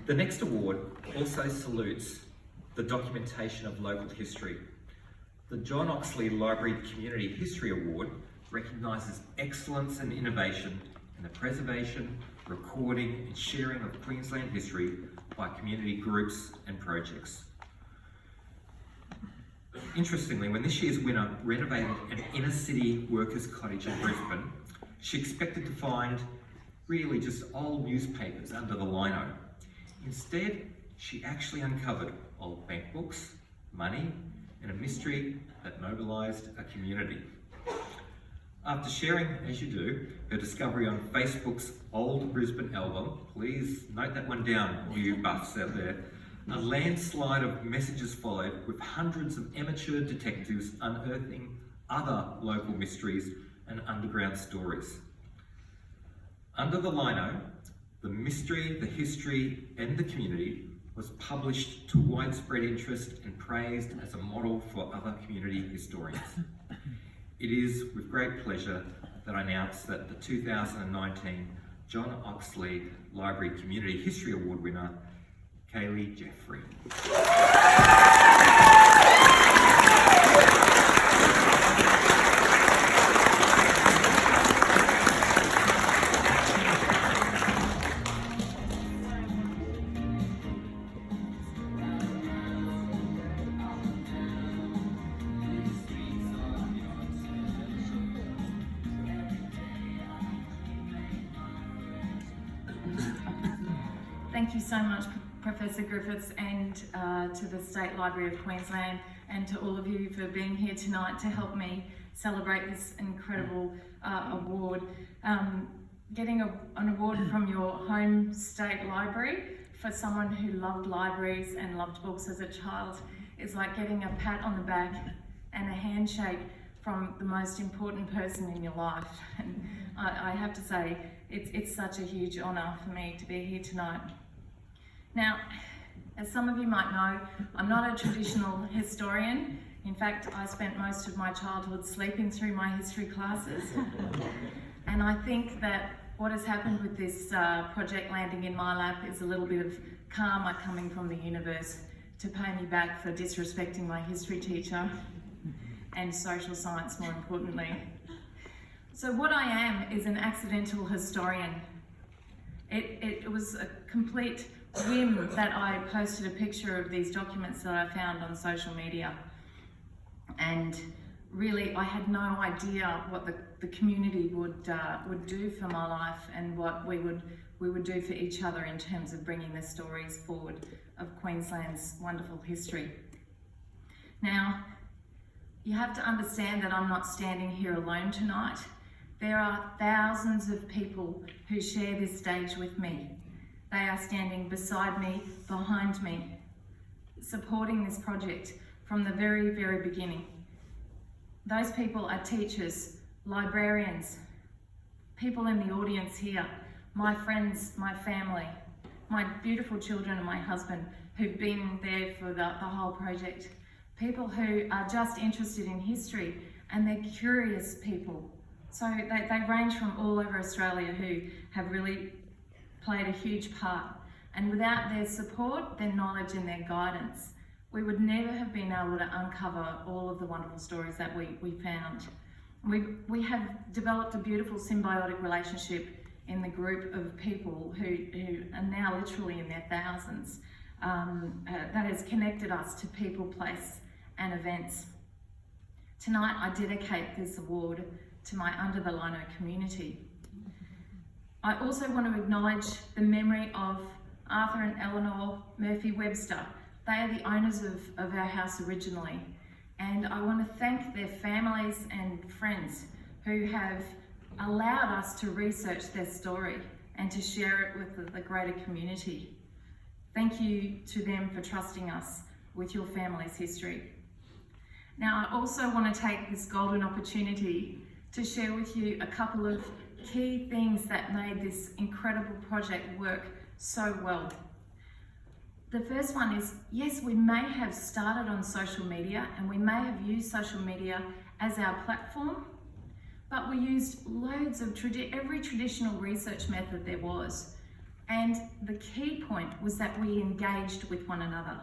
The next award also salutes the documentation of local history. The John Oxley Library Community History Award recognises excellence and innovation in the preservation, recording and sharing of Queensland history by community groups and projects. Interestingly, when this year's winner renovated an inner city workers' cottage in Brisbane, she expected to find really just old newspapers under the lino. Instead, she actually uncovered old bank books, money, and a mystery that mobilised a community. After sharing, as you do, her discovery on Facebook's Old Brisbane album, please note that one down, all you buffs out there, a landslide of messages followed, with hundreds of amateur detectives unearthing other local mysteries and underground stories. Under the Lino, the mystery, the history, and the community was published to widespread interest and praised as a model for other community historians. It is with great pleasure that I announce that the 2019 John Oxley Library Community History Award winner, Caylie Jeffery. Thank you so much, Professor Griffiths, and to the State Library of Queensland, and to all of you for being here tonight to help me celebrate this incredible award. Getting an award from your home state library for someone who loved libraries and loved books as a child is like getting a pat on the back and a handshake from the most important person in your life. And I have to say, it's such a huge honour for me to be here tonight. Now, as some of you might know, I'm not a traditional historian. In fact, I spent most of my childhood sleeping through my history classes. And I think that what has happened with this project landing in my lap is a little bit of karma coming from the universe to pay me back for disrespecting my history teacher and social science, more importantly. So what I am is an accidental historian. It was a complete whim that I posted a picture of these documents that I found on social media. And really, I had no idea what the community would do for my life and what we would do for each other in terms of bringing the stories forward of Queensland's wonderful history. Now, you have to understand that I'm not standing here alone tonight. There are thousands of people who share this stage with me. They are standing beside me, behind me, supporting this project from the very, very beginning. Those people are teachers, librarians, people in the audience here, my friends, my family, my beautiful children and my husband who've been there for the whole project. People who are just interested in history, and they're curious people. So they range from all over Australia who have really played a huge part. And without their support, their knowledge and their guidance, we would never have been able to uncover all of the wonderful stories that we found. We have developed a beautiful symbiotic relationship in the group of people who are now literally in their thousands, that has connected us to people, place and events. Tonight I dedicate this award to my Under the Lino community. I also want to acknowledge the memory of Arthur and Eleanor Murphy-Webster. They are the owners of our house originally, and I want to thank their families and friends who have allowed us to research their story and to share it with the greater community. Thank you to them for trusting us with your family's history. Now, I also want to take this golden opportunity to share with you a couple of key things that made this incredible project work so well. The first one is, yes, we may have started on social media and we may have used social media as our platform, but we used loads of every traditional research method there was. And the key point was that we engaged with one another.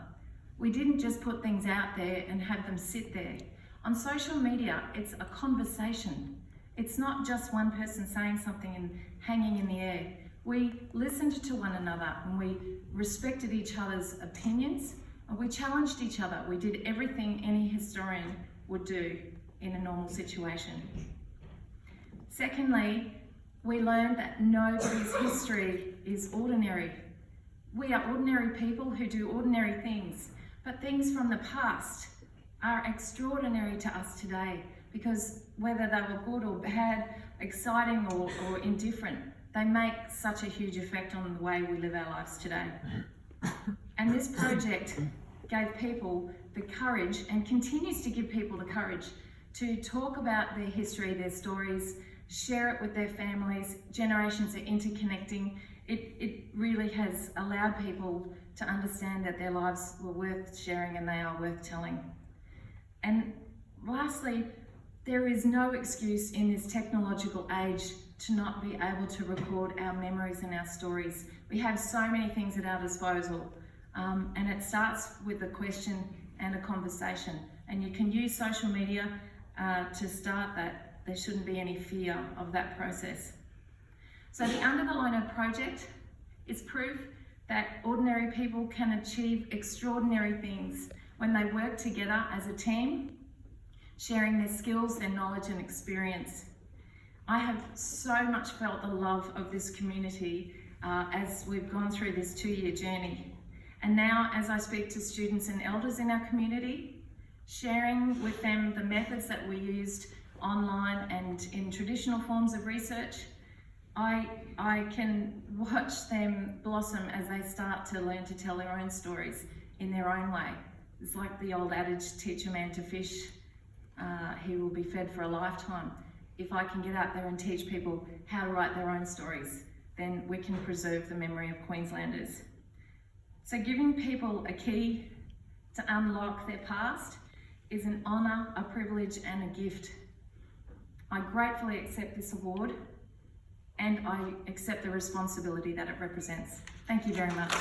We didn't just put things out there and have them sit there. On social media, it's a conversation. It's not just one person saying something and hanging in the air. We listened to one another and we respected each other's opinions, and we challenged each other. We did everything any historian would do in a normal situation. Secondly, we learned that nobody's history is ordinary. We are ordinary people who do ordinary things, but things from the past are extraordinary to us today, because whether they were good or bad, exciting or indifferent, they make such a huge effect on the way we live our lives today. And this project gave people the courage, and continues to give people the courage, to talk about their history, their stories, share it with their families. Generations are interconnecting. It really has allowed people to understand that their lives were worth sharing and they are worth telling. And lastly, there is no excuse in this technological age to not be able to record our memories and our stories. We have so many things at our disposal, and it starts with a question and a conversation. And you can use social media to start that. There shouldn't be any fear of that process. So the Under the Lino Project is proof that ordinary people can achieve extraordinary things when they work together as a team, sharing their skills, their knowledge and experience. I have so much felt the love of this community as we've gone through this 2-year journey. And now, as I speak to students and elders in our community, sharing with them the methods that we used online and in traditional forms of research, I can watch them blossom as they start to learn to tell their own stories in their own way. It's like the old adage, teach a man to fish, he will be fed for a lifetime. If I can get out there and teach people how to write their own stories, then we can preserve the memory of Queenslanders. So giving people a key to unlock their past is an honour, a privilege and a gift. I gratefully accept this award, and I accept the responsibility that it represents. Thank you very much.